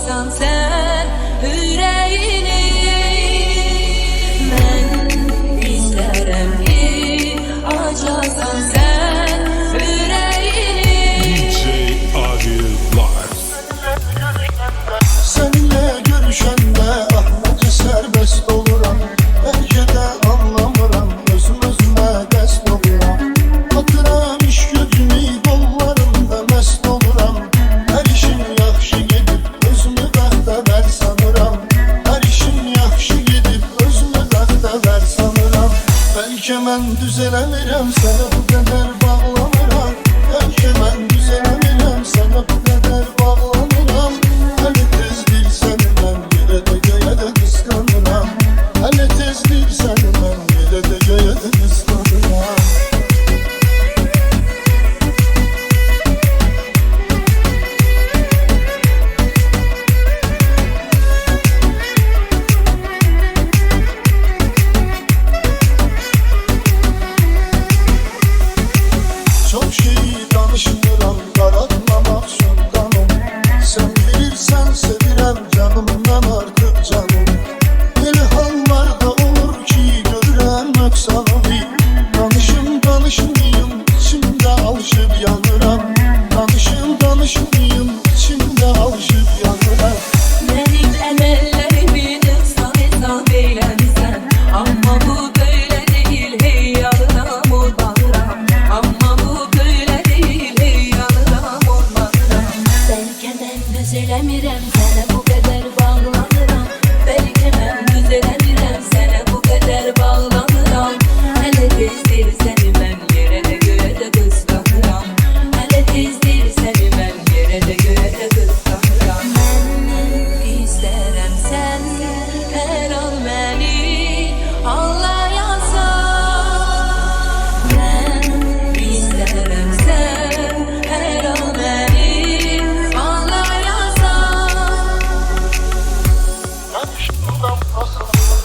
açsan sen yüreğini, ben isterim ki açasan sen yüreğini. DJ Adil Live. Seninle görüşende ahmetçe serbest oluram. Belki de anlamıram, özüm özüme dest oluram. Hatıram iş gözümü kollarımda mest oluram. Her işim yaxşı gedib özümü bəxtə ver sanıram. Her işim yaxşı gedib özümü bəxtə ver sanıram. Belki mən düzelemirəm, sənə bu qədər bağlanıram. Belki mən düzelemirəm, sənə bu qədər bağlanıram. Hələ tez bir səni mən yerə də göyə də qısqanıram. Hələ tez bir səni mən yerə də göyə də qısqanıram. Çok şeyi danışmıram, qaratmamaq sultanım. Sen bilirsən sevirəm canımdan artıq canım. Elə hallarda olur ki görürəm nöqsanımı. Danışım içimdə alışıb yanıram. Danışım içimdə alışıb yanıram. Benim emellerimi nıksan hesap eylemişsen, ama bu böyle değil, hey yanına morbanıram. Ama bu böyle değil, hey yanına morbanıram. Belki ben düzelemirem, sana bu kadar bağlanıram. Belki ben düzelemirem, sana bu kadar bağlanıram. Hele tezdir seni ben yere de göğe de kıskanıram. Hele tezdir seni ben yere de göğe de kıskanıram. Ben isterim sen her an beni ağlayasan. Ben isterim sen her an beni ağlayasan.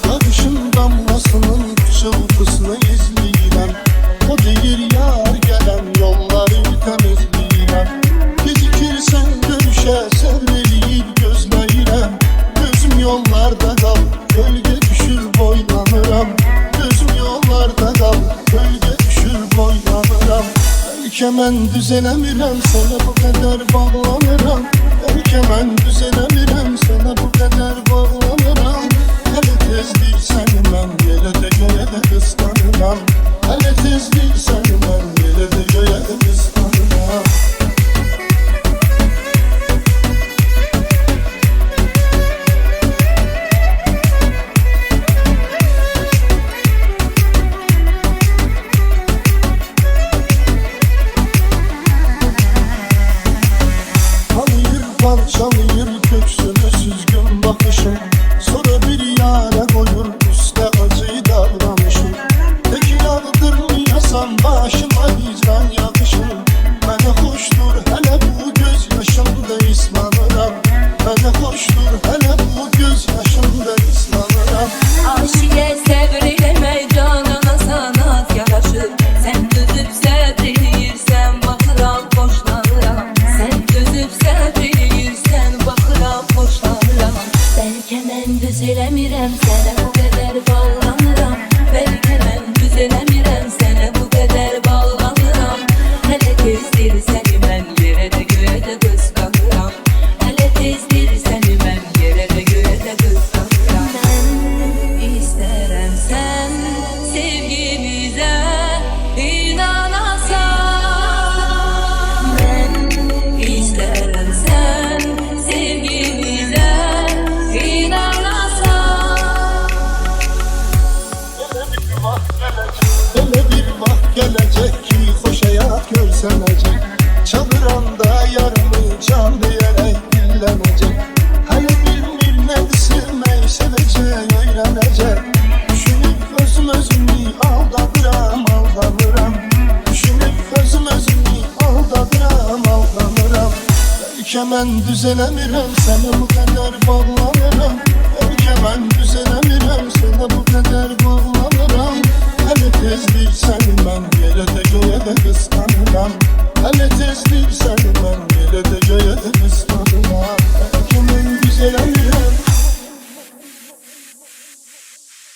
Yanışım damlasının çılgısını izləyirəm. O deyir yar gələn yolları təmizləyirəm. Gecikirsən görüşə səbr eləyib gözləyirəm. Gözüm yollarda qal, gölgə düşür boylanıram. Gözüm yollarda qal, gölgə düşür boylanıram. Bəlkə mən düzələmirəm, sənə bu qədər bağlanıram. Bəlkə mən düzələmirəm, sənə bu qədər bağlanıram. Hələ tezlik səni mən yerə də göyə də qısqanıram. Hələ tezlik səni mən yerə də göyə də qısqanıram. Alıyır parçalıyır köksünü süzgün bakışım. Sonra bir yara koyur üste acıyı davranışım. Peki yağdırmayasam başıma hicran yakışır. Mənə xoşdur hələ bu göz yaşımda islanıram. Mənə xoşdur hələ bu göz yaşımda islanıram. Aşiqə səbr eləmək canına sanat yaraşır. Sən dözüb səbr eləyirsən, baxıram xoşlanıram. Sən dözüb səbr eləyirsən, baxıram xoşlanıram. Bəlkə mən düz eləmirəm, sənə bu qədər bağlanıram. Bəlkə mən düz eləmirəm, sənə bu qədər bağlanıram. Hələ tezdir səni mən yerə də göyə də qısqanıram. Hələ tezdir səni mən yerə də göyə də qısqanıram. Mən istərəm sən sevgimizə inanasan. Mən istərəm sən sevgimizə inanasan. Elə bir vaxt gələcək ki xoş həyat görsənəcək. Çağıranda yarımı can deyərək dillənəcək. Hələ bilmir nədir sevmək, sevəcək, öyrənəcək. Düşünüb özümü aldanıram. Düşünüb özümü aldanıram. Bəlkə mən düzələmirəm, sənə bu qədər bağlanıram. Bəlkə mən düzələmirəm, sənə bu qədər bağlanıram. Hələ tezlik səni mən yerə də göyə də qısqanıram. Hələ tezlik